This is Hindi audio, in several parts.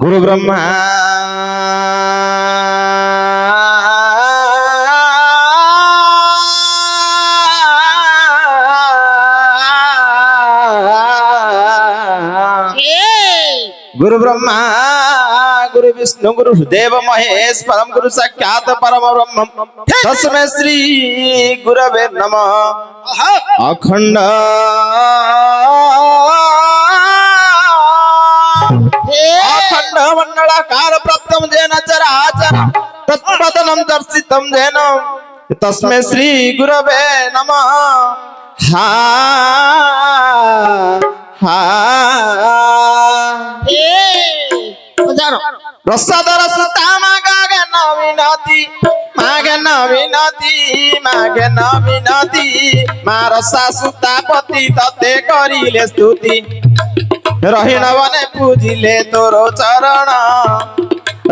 गुरु ब्रह्मा गुरु ब्रह्मा गुरु विष्णु गुरु देव महेश परम गुरु साक्षात परम ब्रह्म तस्मै श्री गुरवे नमः। अखंड अखंड मंडलाकार प्रथम जेन चराचर तत्पदनं दर्शितं जेन तस्मै श्री गुरवे नमः। हा हा रसादर सुता मागन विनती मागन विनती मागन विनती मा रसा सुता पति तते करिले स्तुति रहिण बने पूजिले तोर चरण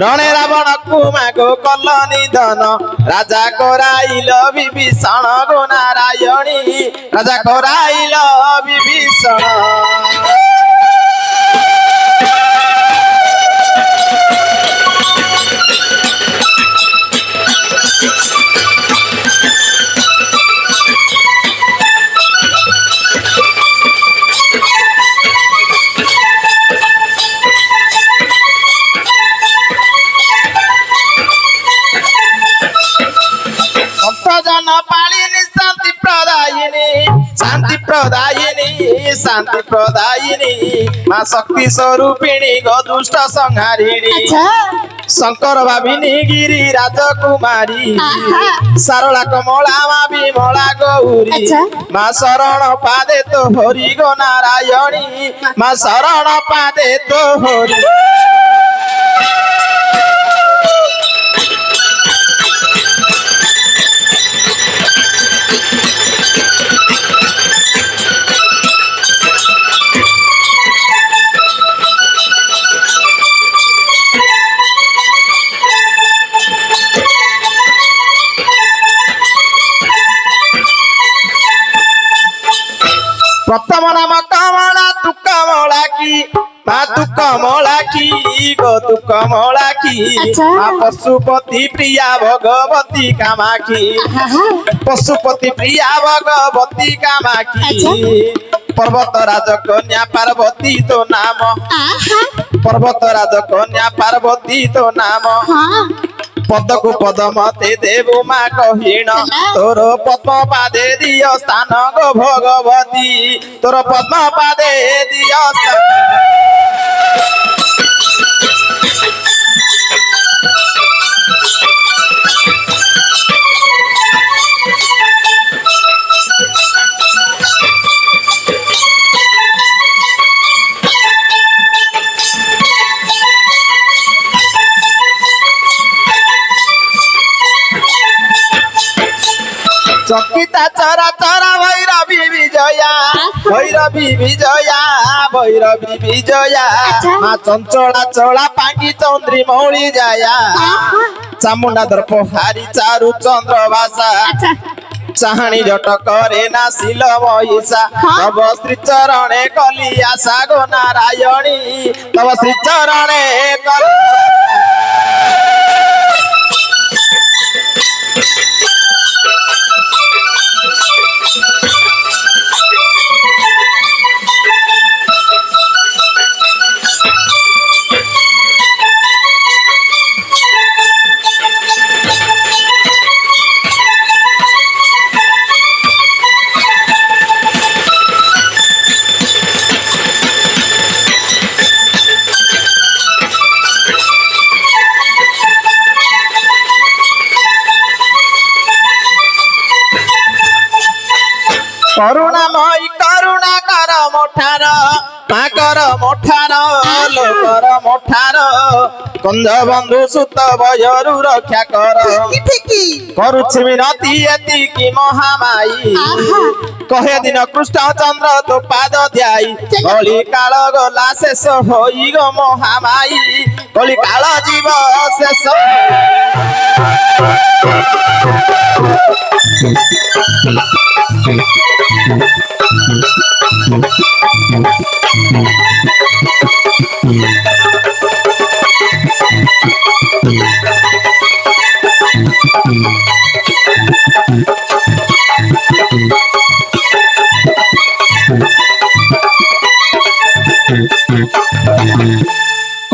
रणे रावण को मागो कल निधन राजा कराइल विभीषण गो नारायणी राजा कराइल विभीषण। शांति प्रदायिनी मां शक्ति स्वरूपिणी गो दुष्ट संहारिणी शंकर भाविनी गिरी राजकुमारी सारला कमला मां विमला गौरी मां शरण पादे तो हरि गो नारायणी मां शरण पादे तो हरि। प्रथम नाम कमला तू कमला की माँ तू कमला की गो तू कमला की माँ पशुपति प्रिया भगवती कामाखी पशुपति प्रिया भगवती कामाखी पर्वत राज कन्या पार्वती तो नाम पर्वत राज कन्या पार्वती तो नाम पद को पद मते देवु माँ कहीण तोर पद्म पादे दिय स्थान गो भगवती तोर पद्म पादे दिय चकिता चरा चरा भैरवी विजया भैरवी विजया भैरवी विजया माँ चंचला चला पांगी चंद्री मौली जाया चामुंडा दर्प हारी चारु चंद्र भाषा चाहणी जट करे ना शिल महिषा तब श्री चरणे कली आशा गो नारायणी तब श्री चरणे कली करुणामयी करुणा कर मोठार माँ कर मोठार लोकर मोठार कंद बंधु सुत भयरु रक्षा कर करुछि विनती एतिकी महामाई कहे दिन कृष्ण चंद्र तो पाद ध्याई कली काल गला शेष होई गो महामाई कली काल जीव शेष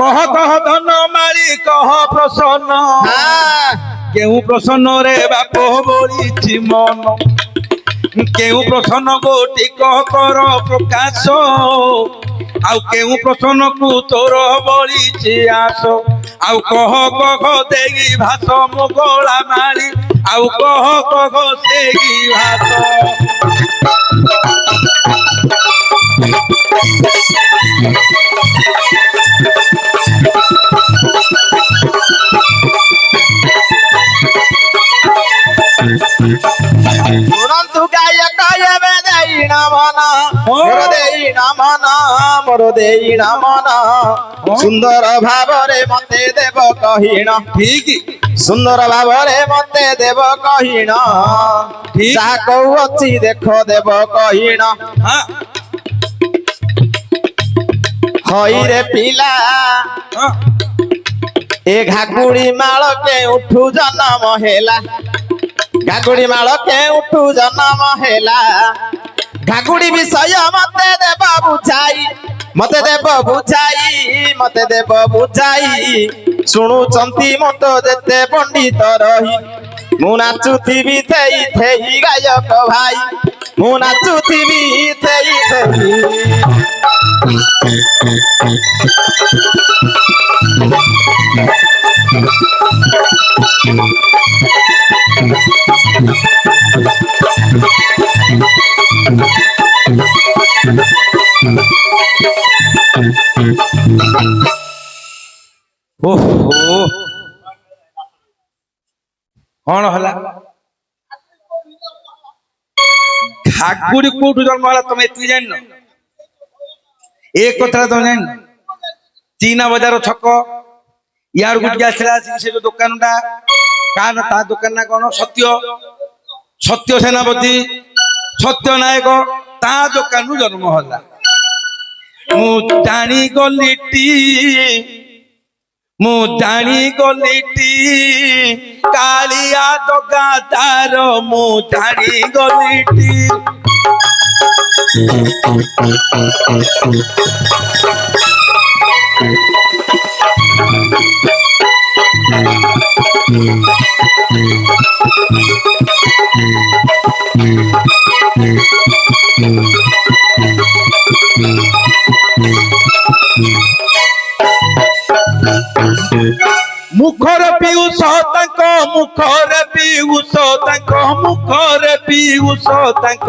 कह कह धन मारी कह प्रसन्न केहू प्रसन्न रे बाप बोली मन केहू प्रसन्न गोटी कह कर प्रकाश आउ केहू प्रसन्न को तोर बोली आस आउ कह कह देगी भाष मुगला मारी आउ कह कह देगी भाष শুনন্তু গায়ক এবে দেইনা মন মোর দেইনা মন মোর দেইনা মন সুন্দর ভাবরে মতে দেব কহিণ ठीक সুন্দর ভাবরে মতে দেব কহিণ যা কହୁଅছি দেখ দেব কহিণ हाँ হইরে পিলা हाँ এ ঘাগুড়ি মাল কেউঠু জন্ম হেলা ঘাগুড়ি মাল কেউঠু জন্ম হেলা ঘাগুড়ি বিষয় মতে দেব বুঝাই মতে দেব বুঝাই মতে দেব বুঝাই শুণুচন্তি মত যেতে পণ্ডিত রহি মু নাচুথিবি থেই থেই গায়ক ভাই মু নাচুথিবি থেই থেই ओहो कौन हला घागुड़ी कोठू जन्म हला तुम एति जान एक कथा तुम जान चीना बाजार छक यार गुट आसला से जो दुकान टा कान ता दुकान ना कौन सत्य सत्य सेनापति सत्य नायक ता दुकान जन्म हला मु जानी गलिटी मु जानी गलिटी कालिया दगा तार मु जानी गलिटी मुखर पीयूष तक मुखर पीयूष तक मुखर पीयूष तक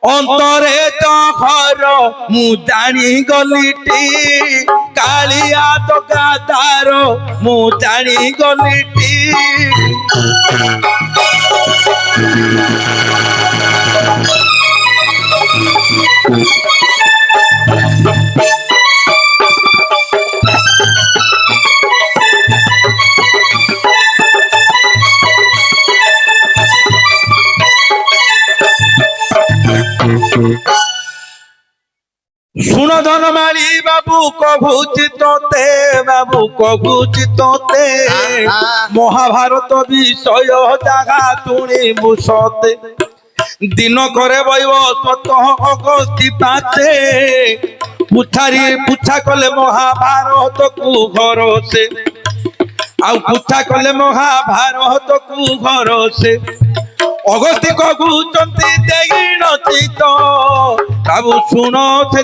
अंतरे घर मु जानी गलिटी कालिया दगा तार मु जानी गलिटी सुन धन मारी बाबू कभुची तोते बाबू कभुची तोते महाभारत विषय जागा तुणी मुसते दिन करे बइब स्वतः अगस्ती पाचे पुछारी पुछा कले महाभारत को घर से आउ पुछा कले महाभारत को घर से अगस्ती कहुचंती देगिन चित बाबू शुण से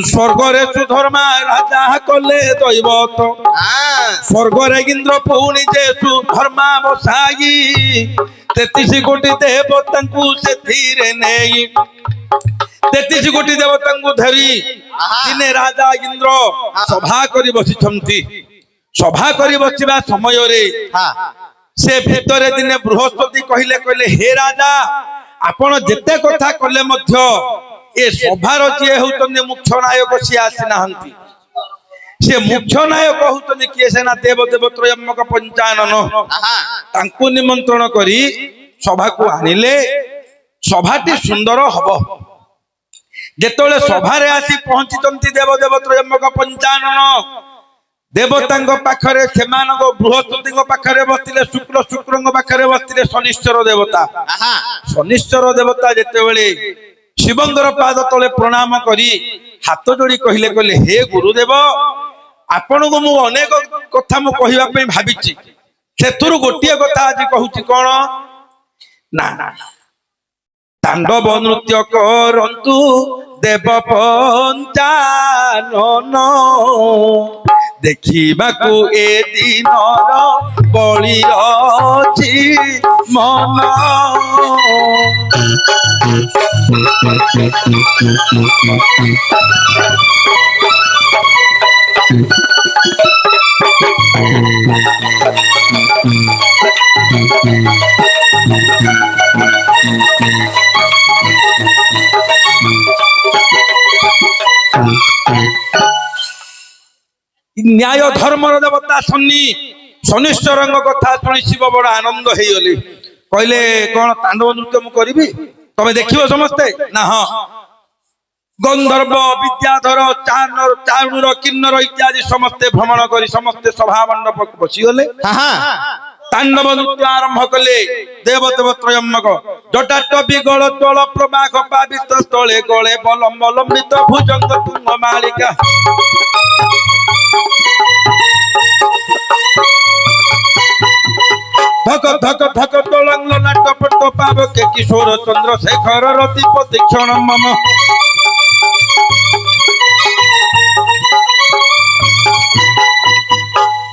स्वर्गरे सुधर्मा राजा कले दैवत स्वर्गरे इंद्र पुणी जे सुधर्मा बसाई 33 कोटी देवता से धीरे नहीं 33 कोटी देवता धरी दिने राजा इंद्र सभा करी बसिछंती सभा करी बसिबा समय रे से भितरे दिने बृहस्पति कहले कहले हे राजा आपण जेते कथा कले मध्य ए सभार जे होतने मुख्य नायक सी आसी नाहंती से मुख्य नायक कहते किए सेना देव देव त्रयम्बक पंचानन तांकु निमंत्रण करी सभा को आनिले सभाटी सुंदर हब जेतोले सभारे आसी पहुंची देव देव त्रयम्बक पंचानन देवता पाखरे सेमानक बृहस्पति पाखरे बसते शुक्र शुक्र पाखरे बसते शनिश्चर देवता शनिश्चर देवता जेतेबेले शिवंगर पाद तले प्रणाम करी हाथ जोड़ी कहले कहले हे गुरुदेव आपण को मु अनेक कथा मु कहवा पे भाबिची सेतुरु गोटिए कथा आज कहूची कोन ना तांडव नृत्य करंतु देव पंचानन देखिबाकू ए दिनर बळी अछि मन न्याय धर्मर देवता शनिश्चर कथा शुणी शिव बड़ आनंद हो गले कहले कौन तांडव नृत्य मु करी तमे देखियो समस्ते ना हाँ गंधर्व विद्याधर चाणूर चाणूर किन्नर इत्यादि समस्ते भ्रमण करी समस्ते सभा मंडप बसीगले तांडव नृत्य आरंभ कले देव देव त्रयम्बक जटाटवी गल तल प्रवाह पावित स्थले गले बलम बलम्बित भुजंग तुंग मालिका धक धक धक तोलंग नाटप टपाव के किशोर चंद्रशेखर रतिपति क्षण मम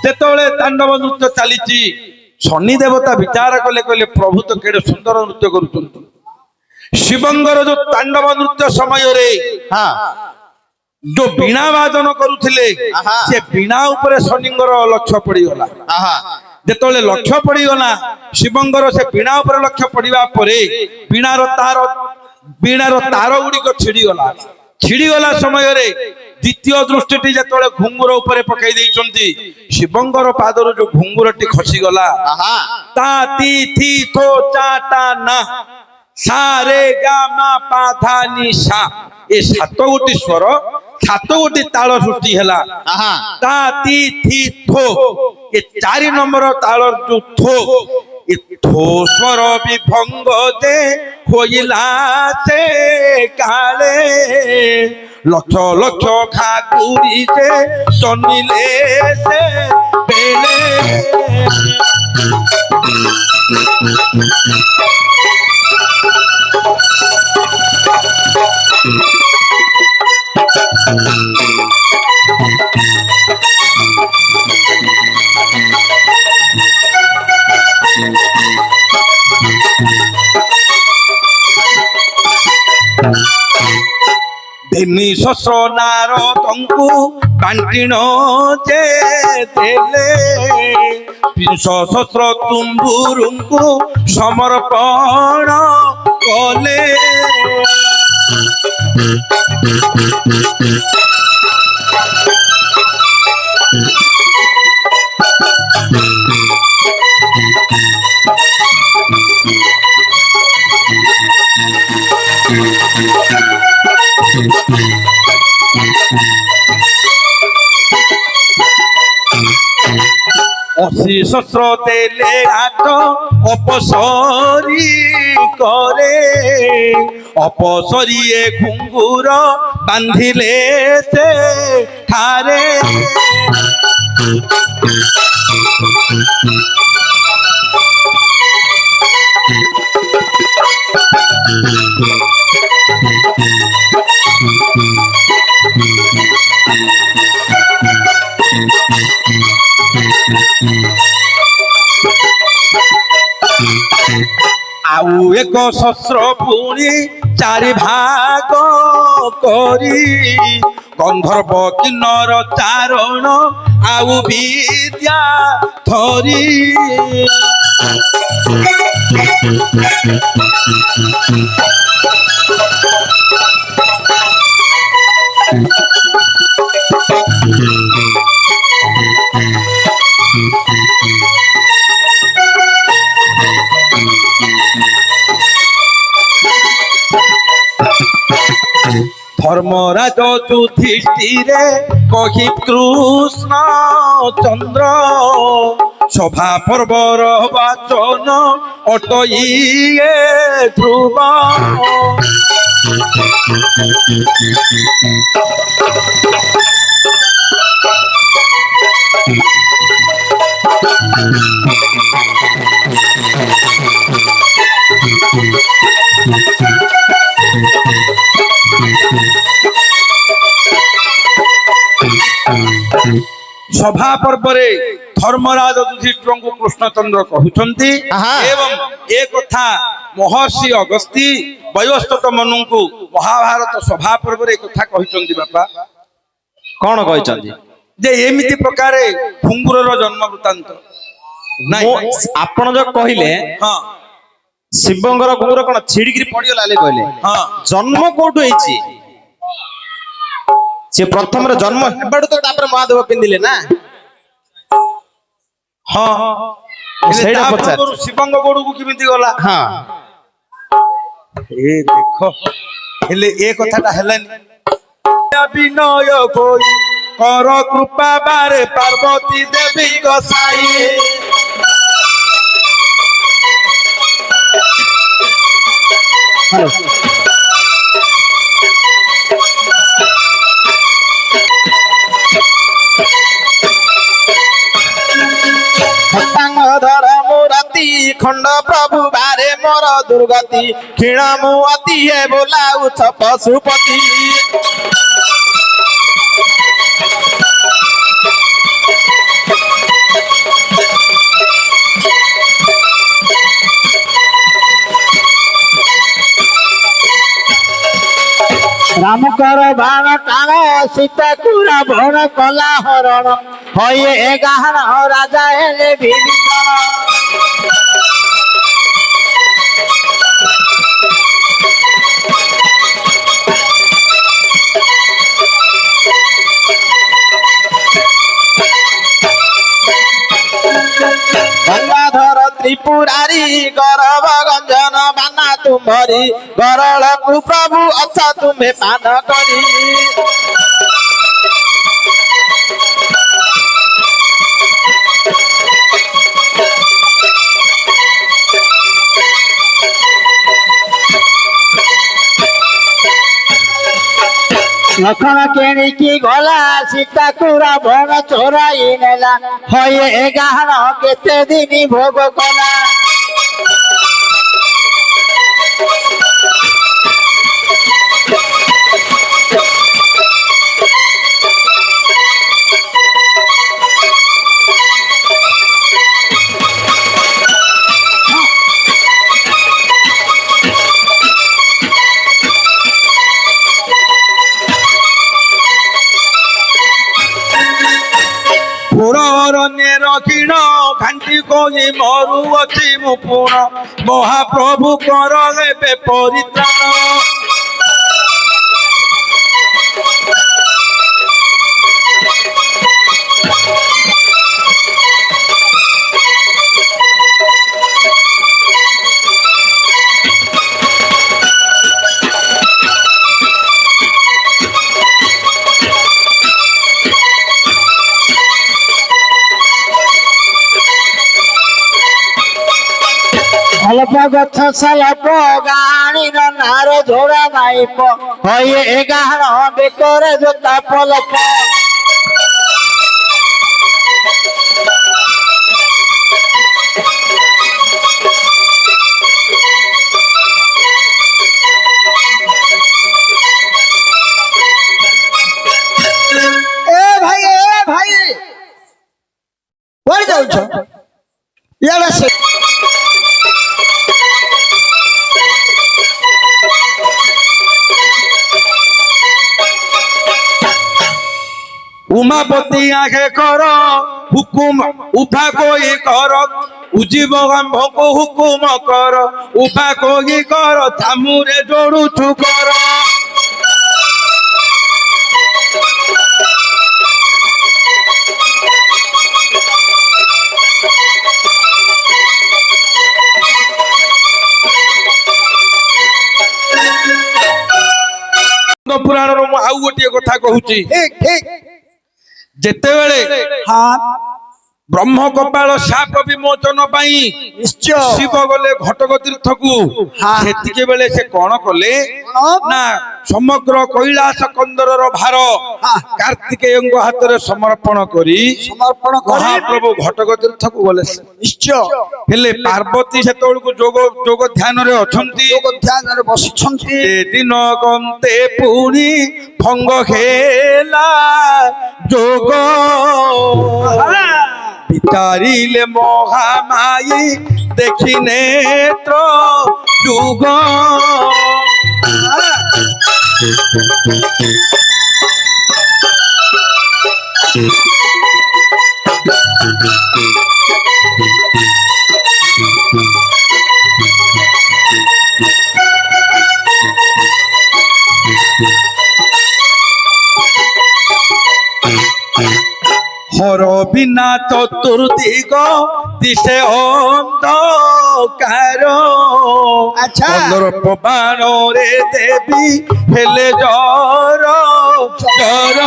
जेतोले तांडव नृत्य चलीची शनि देवता विचार कले कले प्रभु तो केडे सुंदर नृत्य करूछंतु शिवंगर जो तांडव नृत्य समय रे हां जो बीणा वादन करुथिले से बीणा ऊपर शनिंगर लक्ष्य पड़ी गला जेतोले लक्ष्य पड़ी गला शिवंगर से बीणा ऊपर लक्ष्य पड़िबा परे बीणार तार गुडी को छिड़ी गला समय रे द्वितीय दृष्टि जेतोले घुंगुर ऊपर पकाई देइचंती शिवंगर पादरो जो घुंगुरटी खसी गला ता ती थी थो चा टा ना सा रे गा मा पा धा नि सा ए सात गोटी स्वर सात गोटी ताल सृष्टि हैला ता ती थी थो ए 4 नंबर ताल जो थो ए थो स्वर विभंग दे होइला से काले लक्ष लक्ष खाकुरी से सनिले से बेले धेनी शस्त्र नारदंकु बांटिण जे देले विंश शस्त्र तुम्बुरुंकु समर्पण कले असी शस्त्र देले हाथ अपसरी करे अपसरिए घुंगुर बांधिले से ठारे आउ एक शस्त्र पुणी 4 भाग करी गंधर्व किन्नर चारण आउ विद्या धरी ধর্মরাজ যুধিষ্ঠিরে কহি কৃষ্ণ চন্দ্র সভা পর্বর বাচন অটইয়ে ধ্রুব। সভা পর্ବରେ ধর্মরাজ যুধিଷ୍ঠিরଙ୍କୁ କୃଷ୍ଣଚନ୍ଦ୍ର କହୁଛନ୍ତି ଏବଂ ଏ କଥା ମହର୍ଷି ଅଗସ୍ତ୍ୟ ବୟୋସ୍ତତ ମନୁଙ୍କୁ ମହାଭାରତ ସଭା ପର୍ବରେ ଏ କଥା କହିଛନ୍ତି। ବାପା କଣ କହିଛନ୍ତି? ଯେ ଏମିତି ପ୍ରକାରେ ଘୁଙ୍ଗୁରର ଜନ୍ମ ବୃତ୍ତାନ୍ତ ନାଇଁ। ଆପଣ ଯୋଉ କହିଲେ ହଁ ଶିବଙ୍କର ଘୁଙ୍ଗୁର କଣ ଛିଡିକିରି ପଡିଗଲା ବୋଲି କହିଲେ, ହଁ ଜନ୍ମ କୋଉଠୁ ହେଇଛି? ସେ ପ୍ରଥମରେ ଜନ୍ମ ହେବାଠୁ ତ ତାପରେ ମହାଦେବ ପିନ୍ଧିଲେ ନା। ହଁ ସେଇଟା ତା ପଚାର। ପୂର୍ବରୁ ଶିବଙ୍କ ଗୋଡକୁ କେମିତି ଗଲା? ହଁ ଏ ଦେଖ, ହେଲେ ଏ କଥାଟା ହେଲାନି। ବିନୟ ହୋଇ କର କୃପା ବାରେ ପାର୍ବତୀ ଦେବୀ ଗୋସାଇ। ଧର ମୁରତି ଖଣ୍ଡ ପ୍ରଭୁ ବାରେ ମୋର ଦୁର୍ଗତି କ୍ଷୀଣ ମୁଁ ଅତି ହେ ବୋଲାଉଛ ପଶୁପତି। ରାମଙ୍କର ବାଣ ଟାଣ ସୀତାକୁ ରାବଣ କଲା ହରଣ ହଇ ଏ ଗାହନ ରାଜା ହେଲେ ବିଭୀଷଣ। ଗଙ୍ଗାଧର ତ୍ରିପୁରାରୀ ଗରବ ଗଞ୍ଜନ ବାନା ତୁମରି ଗରଳକୁ ପ୍ରଭୁ ଅଛ ତୁମେ ପାନ କରି। ଲକ୍ଷ୍ମଣ କିଣିକି ଗଲା ସୀତାକୁ ରାବଣ ଚୋରାଇ ନେଲା ହଇ ଏ ଗାହନ କେତେ ଦିନ ଭୋଗ କଲା। ରକ୍ଷିଣ ଘାଣ୍ଟି କହି ମରୁଅଛି ମୁଁ ପୁଣ ମହାପ୍ରଭୁ କର ଏବେ ପରିତ୍ରାଣ। ଅଳ୍ପ ଗଛ ସାଲପ ଗାଣିର ନାର ଝୋଡ଼ା ନାଇପ ହଇ ଏ ଗାହଣ ବେକରେ ଜୋତା ପଲପ। ଏ ଭାଇ କୁଆଡେ ଯାଉଛ? ଇଆଡେ ଆସ। উমাপতি আগে কর হুকুম উফা কই কর উজীব গম্ভକୁ হুকুম কর উফা কই কর চামুরে জড়ুছু কর। ପୁରାଣର ମୁଁ ଆଉ ଗୋଟିଏ କଥା କହୁଛି ठीक ठीक ଯେତେବେଳେ हाँ ବ୍ରହ୍ମ କପାଳ ସାପ ବିମୋଚନ ପାଇଁ निश्चय ଶିବ ଗଲେ ଘଟକ ତୀର୍ଥକୁ ହଁ। ସେତିକି ବେଳେ ସେ କଣ କଲେ କଣ? ନା ସମଗ୍ର କୈଳାସ କନ୍ଦରର ଭାର ହଁ। କାର୍ତ୍ତିକେୟଙ୍କ ହାତରେ ସମର୍ପଣ କରି समर्पण कर ମହାପ୍ରଭୁ ଘଟକ ତୀର୍ଥକୁ ଗଲେ निश्चय ହେଲେ ପାର୍ବତୀ ସେତେବେଳକୁ ଯୋଗ ଧ୍ୟାନରେ ଅଛନ୍ତି योग ध्यान रे बसिछंती ଏ ଦିନ ଗନ୍ତେ ପୁଣି ଭଙ୍ଗ ହେଲା ଯୋଗ ବିଚାରିଲେ ମହାମାୟୀ ଦେଖି ନେତ୍ର ଯୁଗ হর বিনা চতুর্দিগ দিশে অন্ধকার আচ্ছা। বাণরে দেবী হেলে জর জর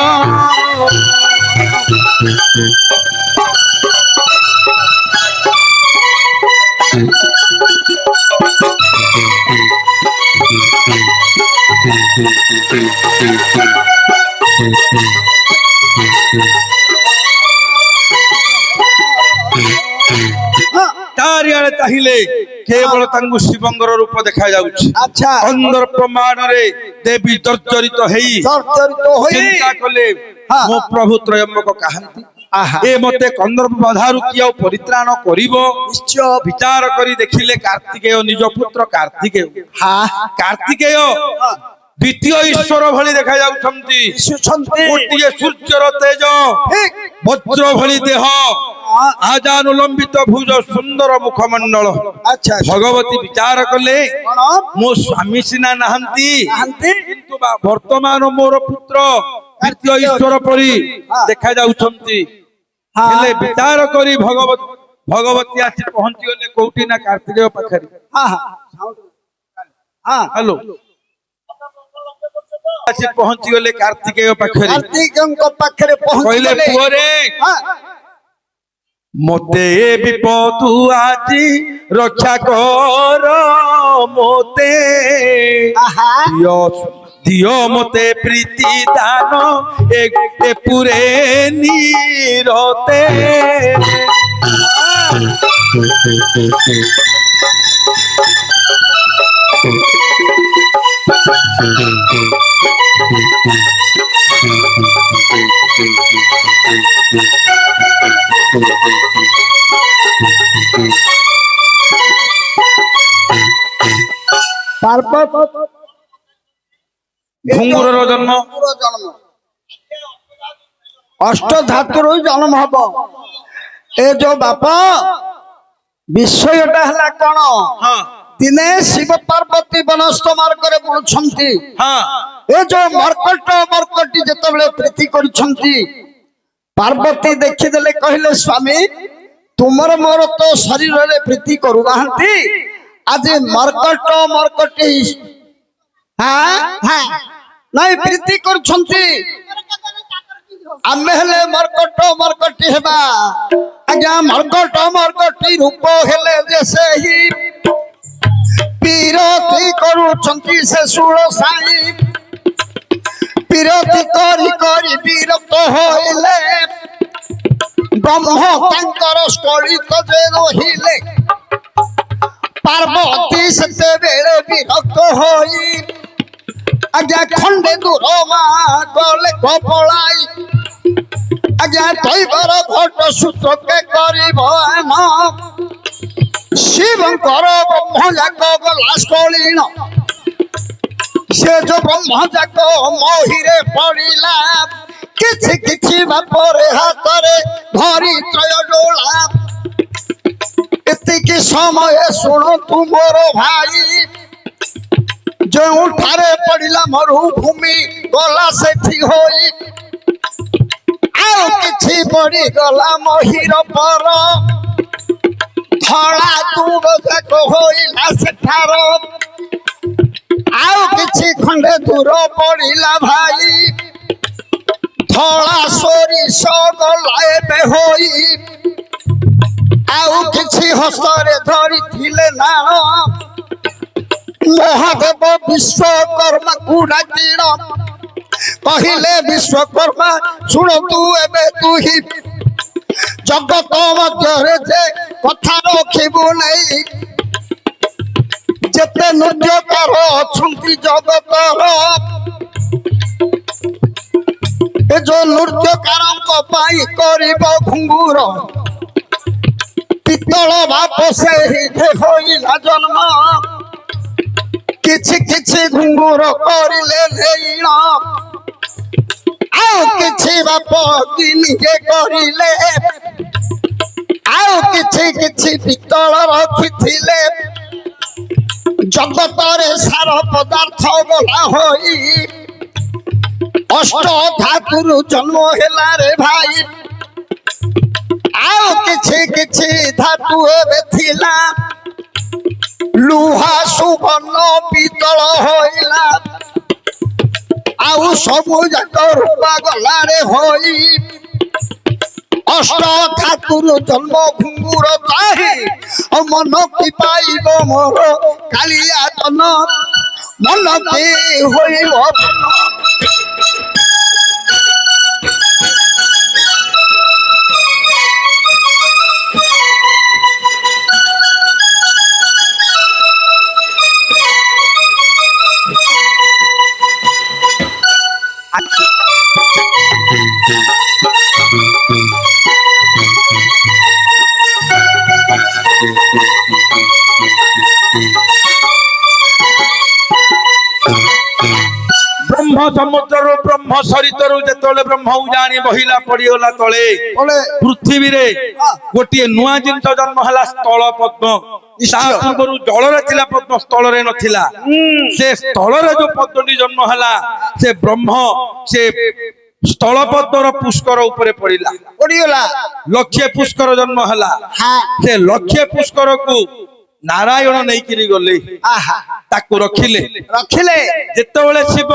ଚାରିଆଡେ ଚାହିଁଲେ କେବଳ ତାଙ୍କୁ ଶିବଙ୍କର ରୂପ ଦେଖାଯାଉଛି अच्छा ଅନ୍ଦର ପ୍ରମାଣରେ ଦେବୀ ଜର୍ଜରିତ ହେଇ जर्जरित होई ଚିନ୍ତା କଲେ ହଁ। ମୋ ପ୍ରଭୁ ତ୍ରୟମ୍ବକ କାହାନ୍ତି आहा ଏ ମତେ କନ୍ଦର୍ପ ବାଧାରୁ କିଏ ଆଉ ପରିତ୍ରାଣ କରିବ निश्चय ବିଚାର କରି ଦେଖିଲେ କାର୍ତ୍ତିକେୟ ନିଜ ପୁତ୍ର କାର୍ତ୍ତିକେୟ हाँ କାର୍ତ୍ତିକେୟ ଦ୍ୱିତୀୟ ଈଶ୍ୱର ଭଳି ଦେଖାଯାଉଛନ୍ତି दिसुछंती ଗୋଟିଏ ସୂର୍ଯ୍ୟର ତେଜ ठीक ବଜ୍ର ଭଳି ଦେହ हाँ ଆଜାନୁଲମ୍ବିତ ଭୁଜ ସୁନ୍ଦର ମୁଖମଣ୍ଡଳ अच्छा ଭଗବତୀ ବିଚାର କଲେ कौन ମୋ ସ୍ୱାମୀ ସିନା ନାହାନ୍ତି शांति କିନ୍ତୁ ବର୍ତ୍ତମାନ ମୋର ପୁତ୍ର ଦ୍ୱିତୀୟ ଈଶ୍ୱର ପରି ଦେଖାଯାଉଛନ୍ତି ହେଲେ ବିଚାର କରି ଭଗବତୀ ଆସି ପହଞ୍ଚିଗଲେ କୋଉଠି ନା କାର୍ତ୍ତିକେୟ ପାଖରେ हाँ हाँ ହ୍ୟାଲୋ ଆସି ପହଞ୍ଚିଗଲେ କାର୍ତ୍ତିକେୟ ପାଖରେ कार्तिक पाखरे पहुंच କହିଲେ गले ପୁଅରେ हाँ ମତେ ଏ ବିପଦୁ ଆଜି ରକ୍ଷା କର ମତେ आहा ଦିଅ ମତେ ପ୍ରୀତି ଦାନ ଏ ପୁରେ ନିରତେ पार्वत ଘୁଙ୍ଗୁରର ଜନ୍ମ जन्म अष्ट धातु जन्म हब ए जो बापा विषयटा हला कौन ହଁ दिने शिव पार्वती वनस्थ मार्ग रे बुलुछंती ହଁ ए जो मर्कटी जेतेबेले प्रीति करिछंती पार्वती देखिदेले कहले स्वामी तुमर मोर तो शरीर रे प्रीति करू नाहंती आज मर्कटी हाँ हाँ नहीं प्रीति करुछंती आमे हेले मर्कटी हेबा आज्ञा मर्कटी रूप हेले जैसे ही पीरती करुछंती से सुळ साई पीरती करी करी विरक्त होइले ब्रह्म तांकर स्कलित जे रहिले पार्वती सते बेले विरक्त होई आज्ञा खंडे दूर मा गले कपलाई आज्ञा तैबर घट सूत्र के करिब न शिवंकर ब्रह्म जाक गला स्कलीन से जो ब्रह्म जाक मोहिरे पड़िला किछि किछि बापरे हातरे धरी त्रय डोला एतिकी समय सुनो तुमर भाई जो ठारे पड़िला मरुभूमि गला सेठी होई आउ किछि पड़ी गला महिर पर धड़ा दूर जाक होइला सेठार ଆଉ କିଛି ଖଣ୍ଡେ ଦୂର ପଡ଼ିଲା ଭାଇ ଧଳା ସୋରିଷ ଗଲା ଏବେ ହୋଇ ଆଉ କିଛି ହସ୍ତରେ ଧରିଥିଲେ ନାଳ ମହାଦେବ ବିଶ୍ୱକର୍ମାକୁ ଡାକିଣ କହିଲେ ବିଶ୍ୱକର୍ମା ଶୁଣନ୍ତୁ ଏବେ ତୁ ହିଁ ଜଗତ ମଧ୍ୟରେ ଯେ କଥା ରଖିବୁ ନାହିଁ ଯେତେ ନୃତ୍ୟକାର ଅଛନ୍ତି ଜଗତର ଏ ଯୋଉ ନୃତ୍ୟକାରଙ୍କ ପାଇଁ କରିବ ଘୁଙ୍ଗୁର ପିତ୍ତଳ ବାପ ସେହି ହୋଇଲା ଜନ୍ମ କିଛି କିଛି ଘୁଙ୍ଗୁର କରିଲେ ନେଇଣ ଆଉ କିଛି ବାପ କି ନିଜେ କରିଲେ ଆଉ କିଛି କିଛି ପିତ୍ତଳ ରଖିଥିଲେ ଜଗତରେ ସାର ପଦାର୍ଥ ଗଲା ହୋଇ ଅଷ୍ଟ ଧାତୁରୁ ଜନ୍ମ ହେଲା ରେ ଭାଇ ଆଉ କିଛି କିଛି ଧାତୁ ଏବେ ଥିଲା ଲୁହା ସୁବର୍ଣ୍ଣ ପିତ୍ତଳ ହୋଇଲା ଆଉ ସବୁ ଯାକ ରୂପା ଗଲାରେ ହୋଇ ଅଷ୍ଟ ଧାତୁରୁ ଜନ୍ମ ଘୁଙ୍ଗୁର ଚାହିଁ ଆଉ ମନ କି ପାଇବ ମୋର କାଳିଆ ଜନ ମନ କି ହୋଇବ ବ୍ରହ୍ମ ସମୁଦ୍ରରୁ ବ୍ରହ୍ମ ସରିତରୁ ଯେତେବେଳେ ବ୍ରହ୍ମ ଉଜାଣି ବହିଲା ପଡିଗଲା ତଳେ ପୃଥିବୀରେ ଗୋଟିଏ ନୂଆ ଜିନିଷ ଜନ୍ମ ହେଲା ସ୍ଥଳ ପଦ୍ମ ତା ପୂର୍ବରୁ ଜଳରେ ଥିଲା ପଦ୍ମ ସ୍ଥଳରେ ନଥିଲା ସେ ସ୍ଥଳରେ ଯୋଉ ପଦ୍ମଟି ଜନ୍ମ ହେଲା ସେ ବ୍ରହ୍ମ ସେ ସ୍ଥଳ ପଦ୍ମର ପୁଷ୍କର ଉପରେ ପଡିଗଲା ଲକ୍ଷେ ପୁଷ୍କର ଜନ୍ମ ହେଲା ସେ ଲକ୍ଷେ ପୁଷ୍କରକୁ ନାରାୟଣ ନେଇକିରି ଗଲେ ତାକୁ ରଖିଲେ ଯେତେବେଳେ ଶିବ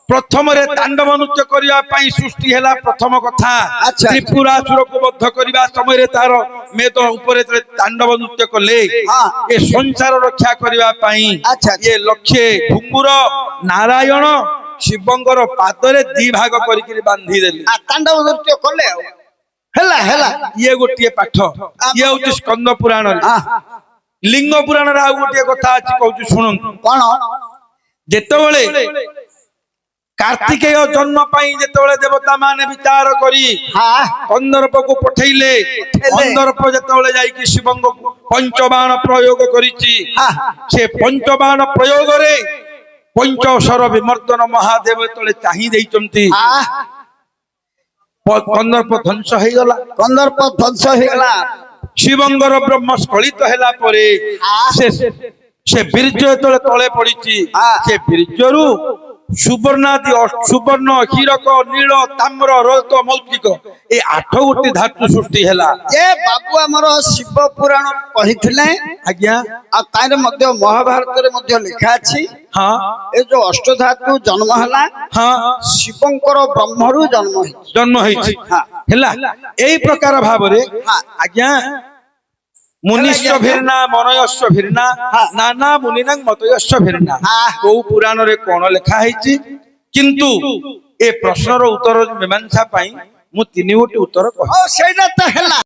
ପ୍ରଥମରେ ତାଣ୍ଡବ ନୃତ୍ୟ କରିବା ପାଇଁ ସୃଷ୍ଟି ହେଲା ପ୍ରଥମ କଥା ତ୍ରିପୁରାସୁରକୁ ବଦ୍ଧ କରିବା ସମୟରେ ତାର ମେଦ ଉପରେ ତାଣ୍ଡବ ନୃତ୍ୟ କଲେ ଏ ସଂସାର ରକ୍ଷା କରିବା ପାଇଁ ଏ ଲକ୍ଷେ ଘୁଙ୍ଗୁର ନାରାୟଣ ଶିବଙ୍କର ପାଦରେ ଦି ଭାଗ କରିକିରି ବାନ୍ଧିଦେଲେ ତାଣ୍ଡବ ନୃତ୍ୟ କଲେ ଆଉ ହେଲା ଇଏ ଗୋଟିଏ ପାଠ ଇଏ ହଉଛି ସ୍କନ୍ଦ ପୁରାଣରେ लिंग पुराण ଆଉ ଗୋଟିଏ କଥା ଅଛି କହୁଛୁ ଶୁଣନ୍ତୁ କଣ ଯେତେବେଳେ कार्तिकेय जन्म ପାଇଁ ଯେତେବେଳେ ଦେବତା ମାନେ ବିଚାର କରି କନ୍ଦର୍ପକୁ ପଠେଇଲେ କନ୍ଦର୍ପ ଯେତେବେଳେ ଯାଇକି ଶିବଙ୍କ ପଞ୍ଚବାଣ ପ୍ରୟୋଗ କରିଛି ସେ ପଞ୍ଚବାଣ ପ୍ରୟୋଗରେ ପଞ୍ଚଶର ବିମର୍ଦନ ମହାଦେବ ଯେତେବେଳେ ଚାହିଁ ଦେଇଛନ୍ତି କନ୍ଦର୍ପ ଧ୍ୱଂସ ହେଇଗଲା शिवंगर ब्रह्म स्खलित हैला परे से बीर्ज जेतेले तळे पडिछि से बीर्जरु सुवर्णादि सुवर्ण हीरक नील ताम्र रजत मौक्तिक ए 8 गोटी धातु सृष्टि हैला ए बाबू हमर शिव पुराण कहिथिले आज्ञा आ तारे मध्ये महाभारत रे मध्ये लिखा अछि हां ए जो अष्ट धातु जन्म हला हां शिवंकर ब्रह्मरु जन्म होइछि हैला एई प्रकार भाबरे आज्ञा मुनिश्च भिर्ना मनयश्च भिर्ना नाना मुनिनां मतयश्च भिर्ना को पुराण रे कोन लेखा हैछि किंतु ए प्रश्नर उत्तर मीमांसा पई मु 3 गोटी उत्तर कह ओ सेटा त हला